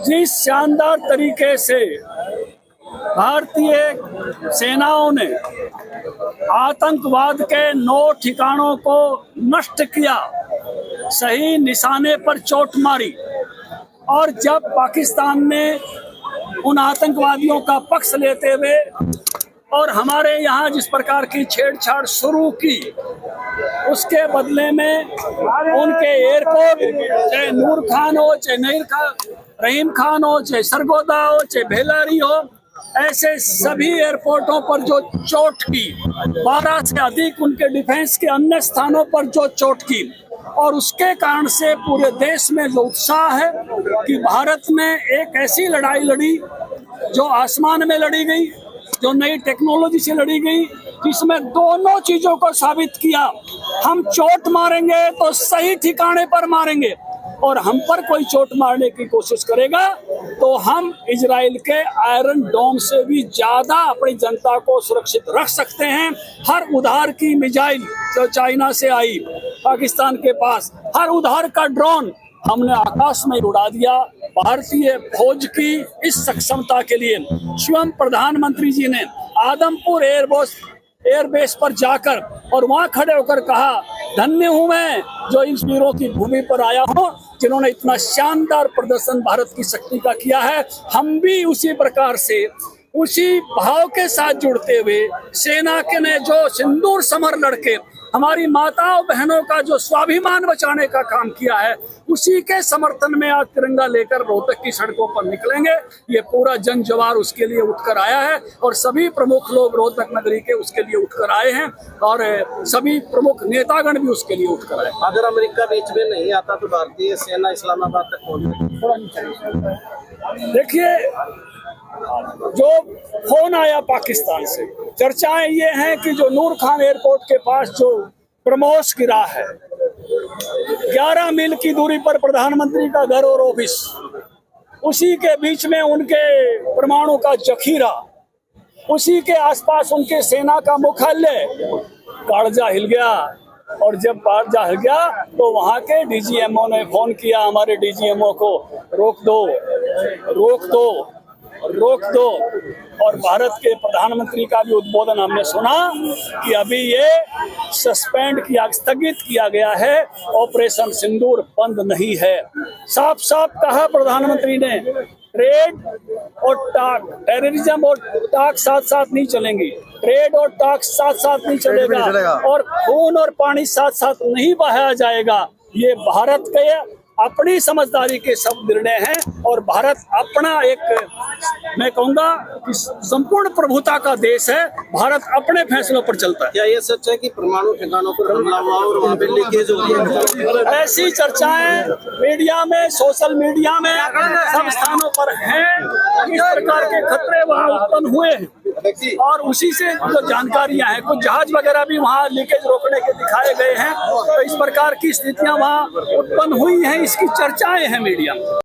जिस शानदार तरीके से भारतीय सेनाओं ने आतंकवाद के 9 ठिकानों को नष्ट किया, सही निशाने पर चोट मारी, और जब पाकिस्तान ने उन आतंकवादियों का पक्ष लेते हुए और हमारे यहाँ जिस प्रकार की छेड़छाड़ शुरू की, उसके बदले में उनके एयरपोर्ट, चाहे नूर खान हो, चाहे रहीम खान हो, चाहे सरगोदा हो, चाहे भेलारी हो, ऐसे सभी एयरपोर्टों पर जो चोट की, 12 से अधिक उनके डिफेंस के अन्य स्थानों पर जो चोट की, और उसके कारण से पूरे देश में जो उत्साह है कि भारत ने एक ऐसी लड़ाई लड़ी जो आसमान में लड़ी गई, जो नई टेक्नोलॉजी से लड़ी गई, जिसमें दोनों चीजों को साबित किया। हम चोट मारेंगे तो सही ठिकाने पर मारेंगे, और हम पर कोई चोट मारने की कोशिश करेगा तो हम इजराइल के आयरन डोम से भी ज्यादा अपनी जनता को सुरक्षित रख सकते हैं। हर उधार की मिसाइल जो चाइना से आई पाकिस्तान के पास, हर उधार का ड्रोन हमने आकाश में उड़ा दिया। भारतीय फौज की इस सक्षमता के लिए स्वयं प्रधानमंत्री जी ने आदमपुर एयरबेस पर जाकर और वहां खड़े होकर कहा, धन्य हूं मैं जो इन वीरों की भूमि पर आया हूं, जिन्होंने इतना शानदार प्रदर्शन भारत की शक्ति का किया है। हम भी उसी प्रकार से, उसी भाव के साथ जुड़ते हुए सेना के ने जो सिंदूर समर लड़के हमारी माताओं बहनों का जो स्वाभिमान बचाने का काम किया है, उसी के समर्थन में आज तिरंगा लेकर रोहतक की सड़कों पर निकलेंगे। ये पूरा जन जवार उसके लिए उठकर आया है, और सभी प्रमुख लोग रोहतक नगरी के उसके लिए उठकर आए हैं, और सभी प्रमुख नेतागण भी उसके लिए उठकर आए। अगर अमेरिका बीच में नहीं आता तो भारतीय सेना इस्लामाबाद तक पहुंच। देखिए, जो फोन आया पाकिस्तान से, चर्चाएं ये हैं कि जो नूर खान एयरपोर्ट के पास जो ब्रह्मोस गिरा है, 11 मील की दूरी पर प्रधानमंत्री का घर और ऑफिस, उसी के बीच में उनके परमाणु का जखीरा, उसी के आसपास उनके सेना का मुख्यालय, काड़जा हिल गया। और जब काड़जा हिल गया तो वहां के डीजीएमओ ने फोन किया हमारे डीजीएमओ को, रोक दो, रोक दो, रोक दो। और भारत के प्रधानमंत्री का भी उद्बोधन हमने सुना कि अभी ये सस्पेंड किया, स्थगित किया गया है, ऑपरेशन सिंदूर बंद नहीं है। साफ साफ कहा प्रधानमंत्री ने, ट्रेड और टाक, टेररिज्म और टाक साथ साथ नहीं चलेंगी, ट्रेड और टाक साथ साथ नहीं चलेगा, और खून और पानी साथ साथ नहीं बहाया जाएगा। ये भारत के अपनी समझदारी के सब निर्णय हैं, और भारत अपना एक, मैं कहूँगा कि संपूर्ण प्रभुता का देश है। भारत अपने फैसलों पर चलता है। क्या ये सच है कि परमाणु ठिकानों पर हमला हुआ और वहाँ पे लीकेज हो रही है? ऐसी चर्चाएं मीडिया में, सोशल मीडिया में, सब स्थानों पर हैं। इस प्रकार के खतरे वहाँ उत्पन्न हुए हैं, और उसी से जो जानकारियां हैं, कुछ जहाज वगैरह भी वहाँ लीकेज रोकने के दिखाए गए हैं। तो इस प्रकार की स्थितियां वहाँ उत्पन्न हुई हैं, इसकी चर्चाएं हैं मीडिया में।